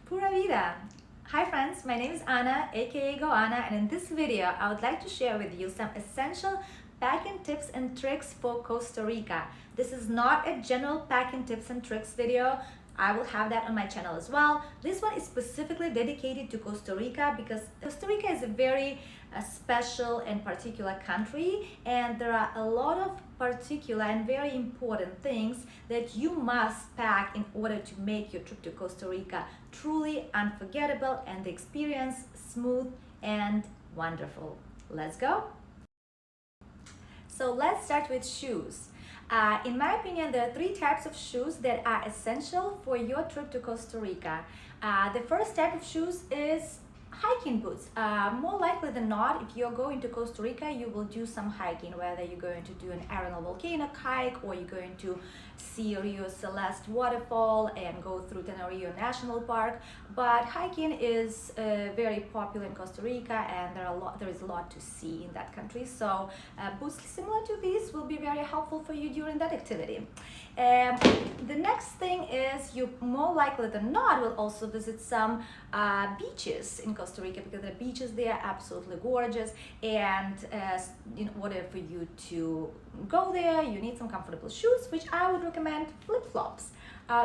Pura vida! Hi friends, my name is Anna, aka Goanna, and in this video I would like to share with you some essential packing tips and tricks for Costa Rica. This is not a general packing tips and tricks video. I will have that on my channel as well. This one is specifically dedicated to Costa Rica because Costa Rica is a very special and particular country, and there are a lot of particular and very important things that you must pack in order to make your trip to Costa Rica truly unforgettable and the experience smooth and wonderful. Let's go! So let's start with shoes. In my opinion, there are three types of shoes that are essential for your trip to Costa Rica. The first type of shoes is hiking boots. More likely than not, if you're going to Costa Rica, you will do some hiking, whether you're going to do an Arenal volcano hike or you're going to see Rio Celeste waterfall and go through Tenerife National Park. But hiking is very popular in Costa Rica, and there is a lot to see in that country. So boots similar to these will be very helpful for you during that activity. The next thing is you more likely than not will also visit some beaches in Costa Rica, because the beaches there are absolutely gorgeous, and in order for you to go there you need some comfortable shoes, which I would recommend flip-flops.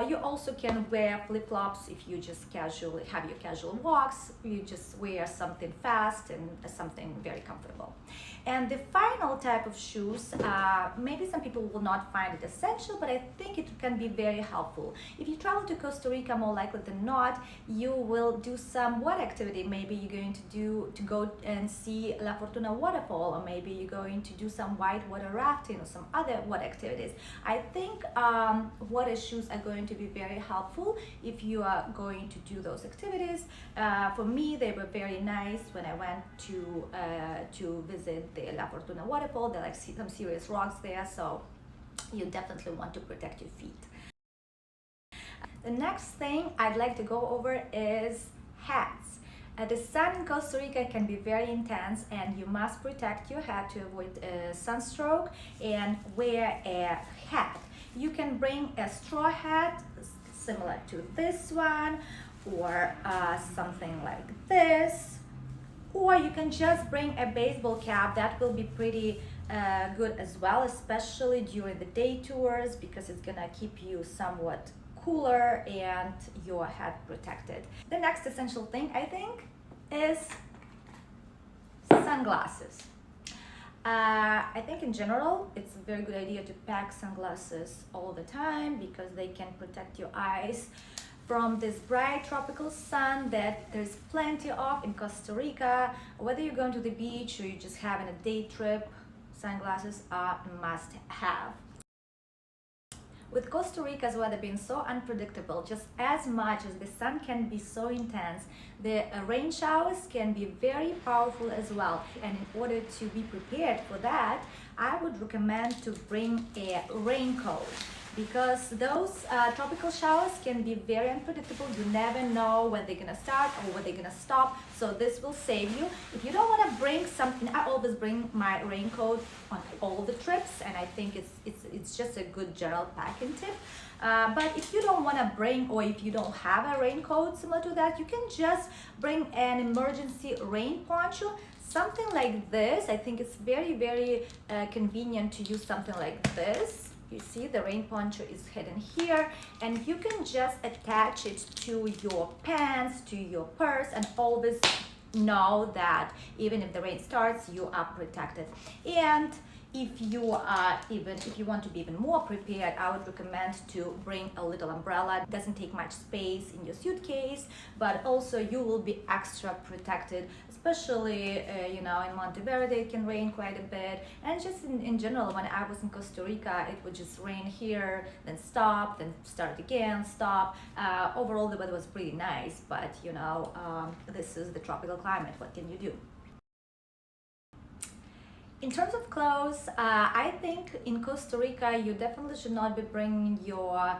You also can wear flip-flops if you just casually have your casual walks. You just wear something fast and something very comfortable. And the final type of shoes, maybe some people will not find it essential, but I think it can be very helpful. If you travel to Costa Rica, more likely than not, you will do some water activity. Maybe you're going to go and see La Fortuna waterfall, or maybe you're going to do some whitewater rafting or some other water activities. I think water shoes are going to be very helpful if you are going to do those activities. For me, they were very nice when I went to visit the La Fortuna waterfall. There are like some serious rocks there, so you definitely want to protect your feet. The next thing I'd like to go over is hats. The sun in Costa Rica can be very intense, and you must protect your head to avoid sunstroke and wear a hat. You can bring a straw hat similar to this one, or something like this, or you can just bring a baseball cap. That will be pretty good as well, especially during the day tours, because it's gonna keep you somewhat cooler and your head protected. The next essential thing, I think, is sunglasses. I think in general it's a very good idea to pack sunglasses all the time, because they can protect your eyes from this bright tropical sun that there's plenty of in Costa Rica. Whether you're going to the beach or you're just having a day trip, sunglasses are a must have. With Costa Rica's weather being so unpredictable, just as much as the sun can be so intense, the rain showers can be very powerful as well. And in order to be prepared for that, I would recommend to bring a raincoat, because those tropical showers can be very unpredictable. You never know when they're gonna start or when they're gonna stop, so this will save you. If you don't want to bring something, I always bring my raincoat on all the trips, and I think it's just a good general packing tip. But if you don't want to bring, or if you don't have a raincoat similar to that, you can just bring an emergency rain poncho, something like this. I think it's very convenient to use something like this. You see the rain poncho is hidden here, and you can just attach it to your pants, to your purse, and always know that even if the rain starts, you are protected. And if you want to be even more prepared, I would recommend to bring a little umbrella. It doesn't take much space in your suitcase, but also you will be extra protected, especially in Monteverde it can rain quite a bit, and just in general. When I was in Costa Rica, it would just rain here, then stop, then start again, stop. Overall the weather was pretty nice, but this is the tropical climate. What can you do? In terms of clothes, I think in Costa Rica you definitely should not be bringing your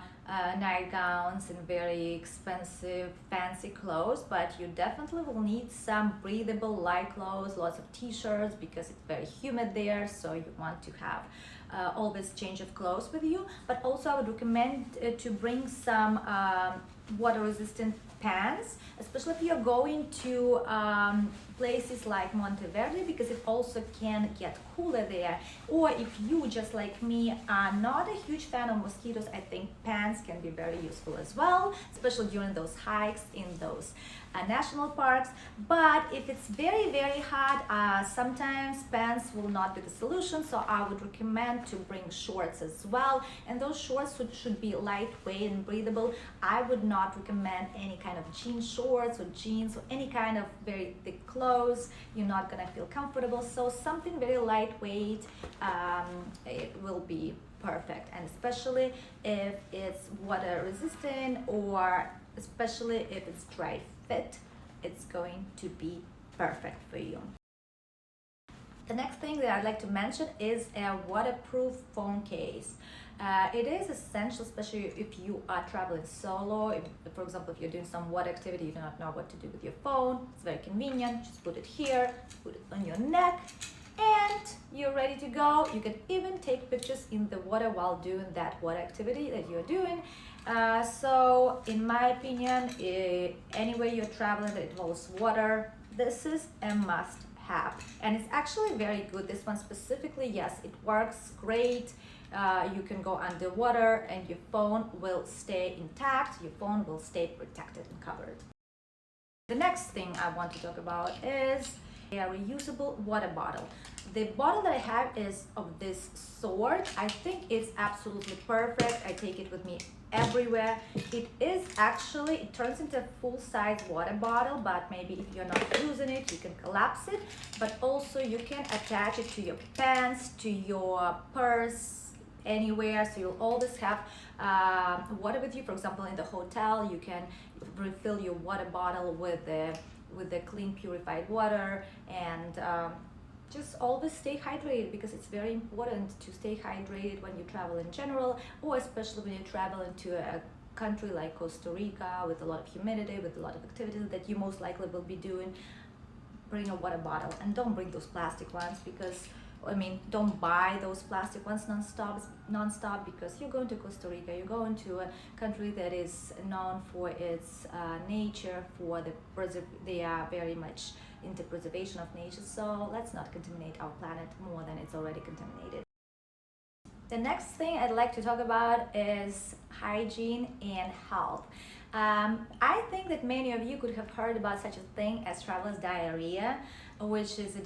nightgowns and very expensive fancy clothes, but you definitely will need some breathable light clothes, lots of t-shirts, because it's very humid there, so you want to have always change of clothes with you. But also I would recommend to bring some water resistant pants, especially if you're going to places like Monteverde, because it also can get cooler there. Or if you, just like me, are not a huge fan of mosquitoes, I think pants can be very useful as well, especially during those hikes in those national parks. But if it's very, very hot, sometimes pants will not be the solution, so I would recommend to bring shorts as well, and those shorts should be lightweight and breathable. I would not recommend any kind of jean shorts or jeans or any kind of very thick clothes. You're not gonna feel comfortable, so something very lightweight, it will be perfect, and especially if it's water resistant, or especially if it's dry fit, it's going to be perfect for you. The next thing that I'd like to mention is a waterproof phone case. It is essential, especially if you are traveling solo. If, for example, if you're doing some water activity, you do not know what to do with your phone. It's very convenient. Just put it here, put it on your neck, and you're ready to go. You can even take pictures in the water while doing that water activity that you're doing. So in my opinion, anywhere you're traveling that involves water, this is a must have, and it's actually very good. This one specifically, yes, it works great. You can go underwater and your phone will stay intact, your phone will stay protected and covered. The next thing I want to talk about is a reusable water bottle. The bottle that I have is of this sort. I think it's absolutely perfect. I take it with me everywhere. It is actually, it turns into a full-size water bottle, but maybe if you're not using it, you can collapse it. But also you can attach it to your pants, to your purse, anywhere, so you'll always have water with you. For example, in the hotel, you can refill your water bottle with the clean, purified water, and just always stay hydrated, because it's very important to stay hydrated when you travel in general, or especially when you travel into a country like Costa Rica with a lot of humidity, with a lot of activities that you most likely will be doing. Bring a water bottle, and don't bring those plastic ones, because don't buy those plastic ones non-stop, because you're going to Costa Rica, you're going to a country that is known for its nature, for they are very much into preservation of nature, so let's not contaminate our planet more than it's already contaminated. The next thing I'd like to talk about is hygiene and health. I think that many of you could have heard about such a thing as traveler's diarrhea, which is a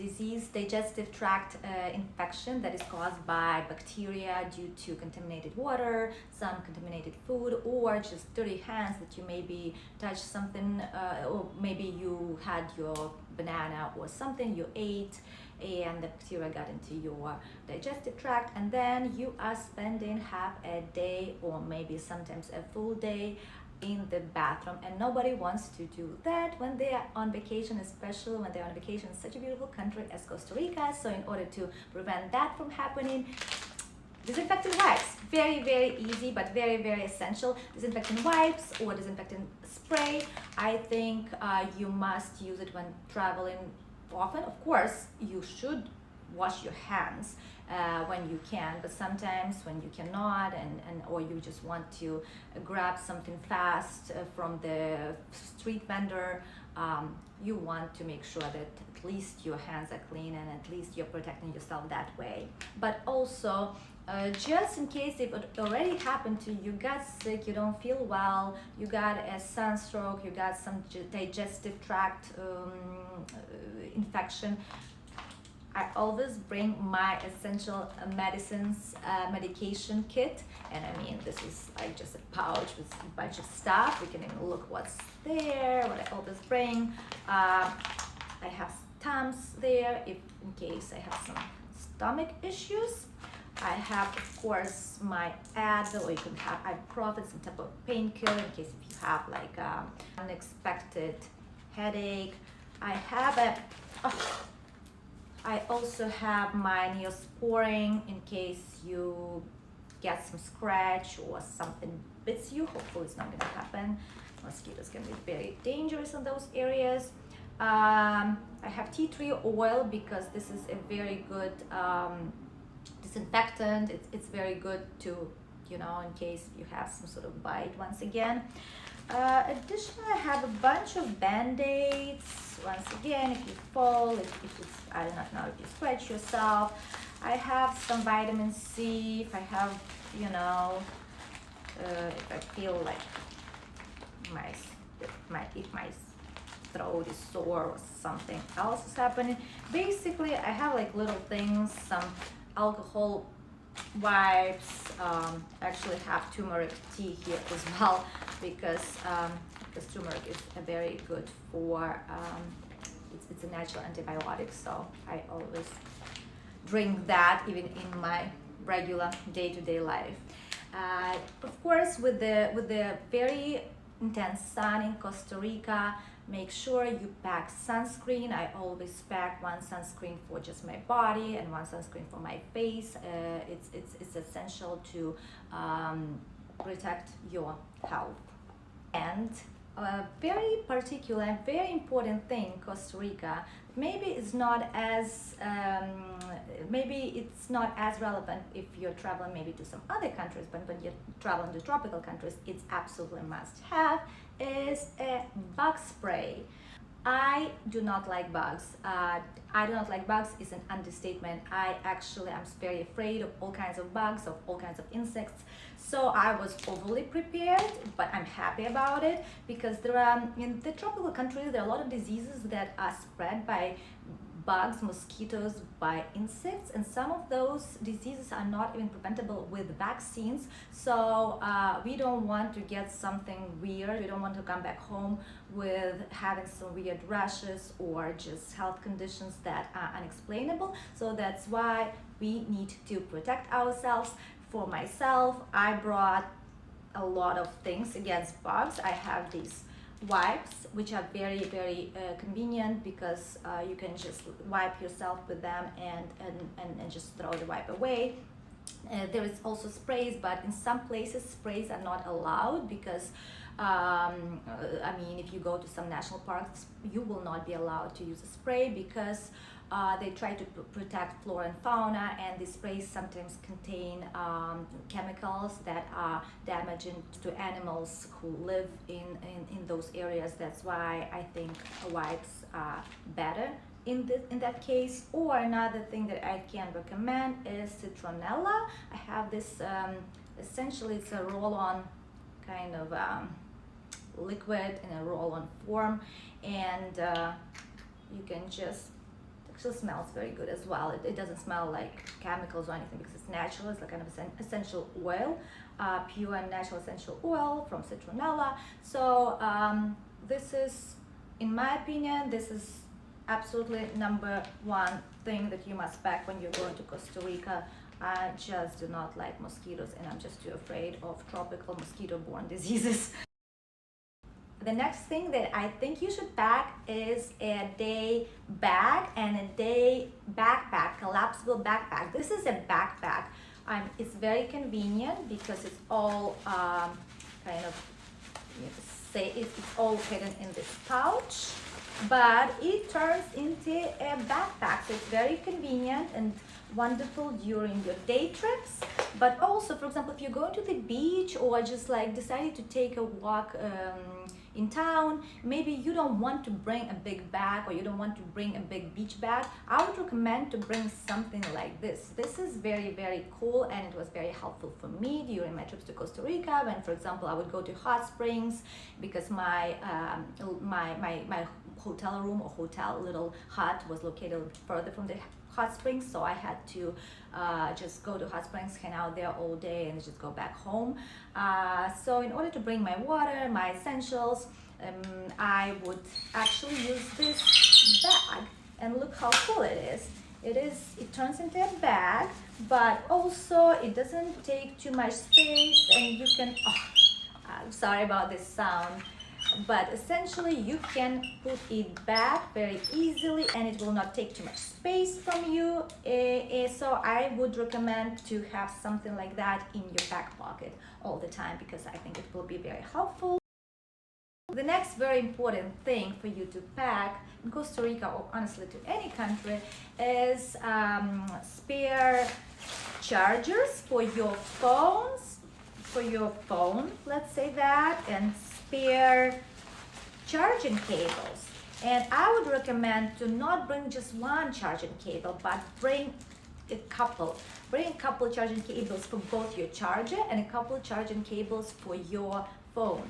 digestive tract infection that is caused by bacteria due to contaminated water, some contaminated food, or just dirty hands that you maybe touched something, or maybe you had your banana or something you ate, and the bacteria got into your digestive tract, and then you are spending half a day or maybe sometimes a full day in the bathroom, and nobody wants to do that when they are on vacation, especially when they're on vacation in such a beautiful country as Costa Rica. So in order to prevent that from happening, disinfectant wipes, very, very easy, but very, very essential. Disinfectant wipes or disinfectant spray, I think you must use it when traveling often. Of course, you should wash your hands when you can, but sometimes when you cannot, or you just want to grab something fast from the street vendor, you want to make sure that at least your hands are clean, and at least you're protecting yourself that way. But also, just in case if it already happened to you, you got sick, you don't feel well, you got a sunstroke, you got some digestive tract infection, I always bring my essential medicines medication kit, and this is like just a pouch with a bunch of stuff. We can even look what's there, what I always bring. I have Tums there if in case I have some stomach issues. I have, of course, my Advil, or you can have ibuprofen, some type of painkiller in case if you have like unexpected headache. I also have my Neosporin in case you get some scratch or something bits you. Hopefully it's not going to happen. Mosquitoes can be very dangerous in those areas. I have tea tree oil because this is a very good disinfectant. It's very good to, you know, in case you have some sort of bite once again. Additionally, I have a bunch of band-aids. Once again, if you fall, if it's, I do not know, if you scratch yourself. I have some vitamin C, if I have, you know, if I feel like if my throat is sore or something else is happening. Basically, I have like little things, some alcohol wipes. Actually have turmeric tea here as well because turmeric is a very good for it's a natural antibiotic, so I always drink that even in my regular day-to-day life. Of course, with the very intense sun in Costa Rica, make sure you pack sunscreen. I always pack one sunscreen for just my body and one sunscreen for my face. It's essential to protect your health. And a very particular, very important thing in Costa Rica, maybe it's not as relevant if you're traveling maybe to some other countries, but when you're traveling to tropical countries, it's absolutely must have, is a bug spray. I do not like bugs. I do not like bugs is an understatement. I actually am very afraid of all kinds of bugs, of all kinds of insects. So I was overly prepared, but I'm happy about it because there are, in the tropical countries, there are a lot of diseases that are spread by bugs, mosquitoes, by insects, and some of those diseases are not even preventable with vaccines. So we don't want to get something weird. We don't want to come back home with having some weird rashes or just health conditions that are unexplainable. So that's why we need to protect ourselves. For myself, I brought a lot of things against bugs. I have these wipes, which are very convenient because you can just wipe yourself with them and just throw the wipe away. There is also sprays, but in some places sprays are not allowed because I mean, if you go to some national parks, you will not be allowed to use a spray because they try to protect flora and fauna, and these sprays sometimes contain chemicals that are damaging to animals who live in those areas. That's why I think wipes are better in that case. Or another thing that I can recommend is citronella. I have this, essentially it's a roll-on kind of liquid in a roll-on form, and you can just, actually smells very good as well. It doesn't smell like chemicals or anything because it's natural. It's like kind of essential oil, pure and natural essential oil from citronella. So this is, in my opinion, this is absolutely number one thing that you must pack when you're going to Costa Rica. I just do not like mosquitoes, and I'm just too afraid of tropical mosquito-borne diseases. The next thing that I think you should pack is a day bag and a day backpack, collapsible backpack. This is a backpack. It's very convenient because it's all kind of, it's all hidden in this pouch, but it turns into a backpack. So it's very convenient and wonderful during your day trips, but also, for example, if you're going to the beach or just like decided to take a walk in town, maybe you don't want to bring a big bag or you don't want to bring a big beach bag, I would recommend to bring something like this. This is very cool, and it was very helpful for me during my trips to Costa Rica when, for example, I would go to hot springs because my my hotel room or hotel little hut was located further from the hot springs, so I had to just go to hot springs, hang out there all day, and just go back home. So in order to bring my water, my essentials, I would actually use this bag, and look how cool it is. It turns into a bag, but also it doesn't take too much space, and you can, I'm sorry about this sound. but essentially you can put it back very easily and it will not take too much space from you. So I would recommend to have something like that in your back pocket all the time, because I think it will be very helpful. The next very important thing for you to pack in Costa Rica, or honestly to any country, is spare chargers for your phones, for your phone, let's say that, and spare charging cables. And I would recommend to not bring just one charging cable, but bring a couple. Bring a couple charging cables for both your charger and a couple charging cables for your phone.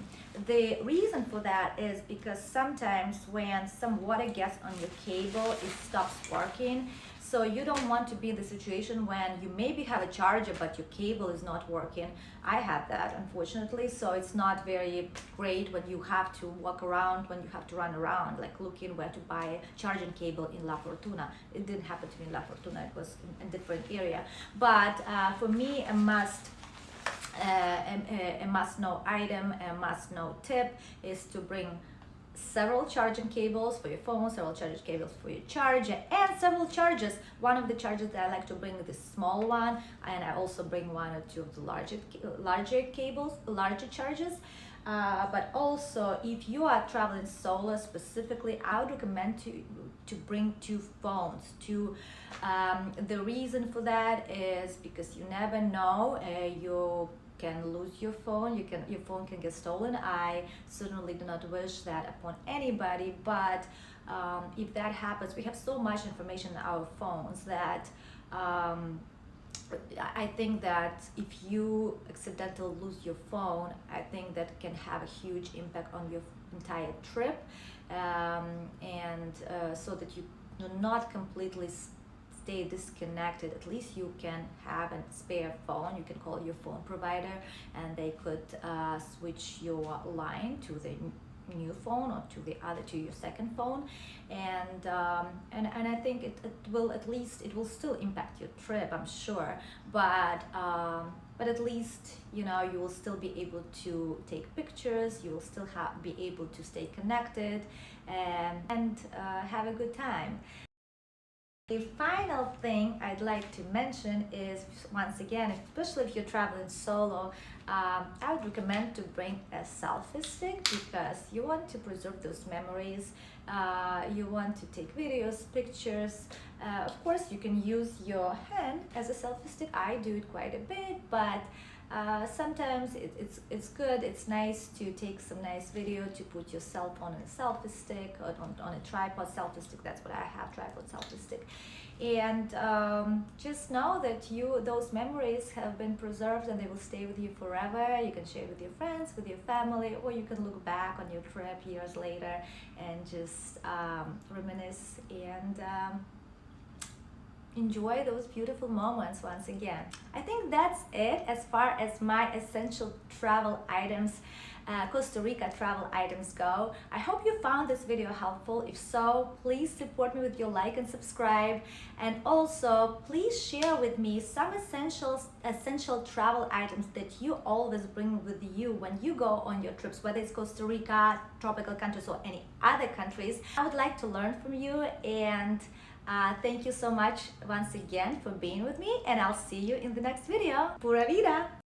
The reason for that is because sometimes when some water gets on your cable, it stops working. So you don't want to be in the situation when you maybe have a charger but your cable is not working. I had that, unfortunately, so it's not very great when you have to walk around, when you have to run around like looking where to buy a charging cable in La Fortuna. It didn't happen to me in La Fortuna, it was in a different area. But for me, a must-know item, a must-know tip is to bring several charging cables for your phone, several charging cables for your charger, and several chargers. One of the chargers that I like to bring is the small one, and I also bring one or two of the larger cables, larger chargers. But also, if you are traveling solo specifically, I would recommend to bring two phones. The reason for that is because you never know, you can lose your phone, your phone can get stolen. I certainly do not wish that upon anybody, but if that happens, we have so much information in our phones that I think that if you accidentally lose your phone, I think that can have a huge impact on your entire trip, so that you do not completely stay disconnected. At least you can have a spare phone. You can call your phone provider and they could switch your line to the new phone or to your second phone, and I think it will, at least it will still impact your trip, I'm sure, but at least you will still be able to take pictures, you will still be able to stay connected and have a good time. The final thing I'd like to mention is, once again, especially if you're traveling solo, I would recommend to bring a selfie stick, because you want to preserve those memories, you want to take videos, pictures. Of course, you can use your hand as a selfie stick. I do it quite a bit, but sometimes it's good, it's nice to take some nice video, to put your cell phone on a selfie stick, or on a tripod selfie stick. That's what I have, tripod selfie stick. And just know that those memories have been preserved and they will stay with you forever. You can share with your friends, with your family, or you can look back on your trip years later and just reminisce and enjoy those beautiful moments once again. I think that's it as far as my essential travel items, Costa Rica travel items go. I hope you found this video helpful. If so, please support me with your like and subscribe, and also please share with me some essential travel items that you always bring with you when you go on your trips, whether it's Costa Rica, tropical countries, or any other countries. I would like to learn from you, and thank you so much once again for being with me, and I'll see you in the next video. Pura vida!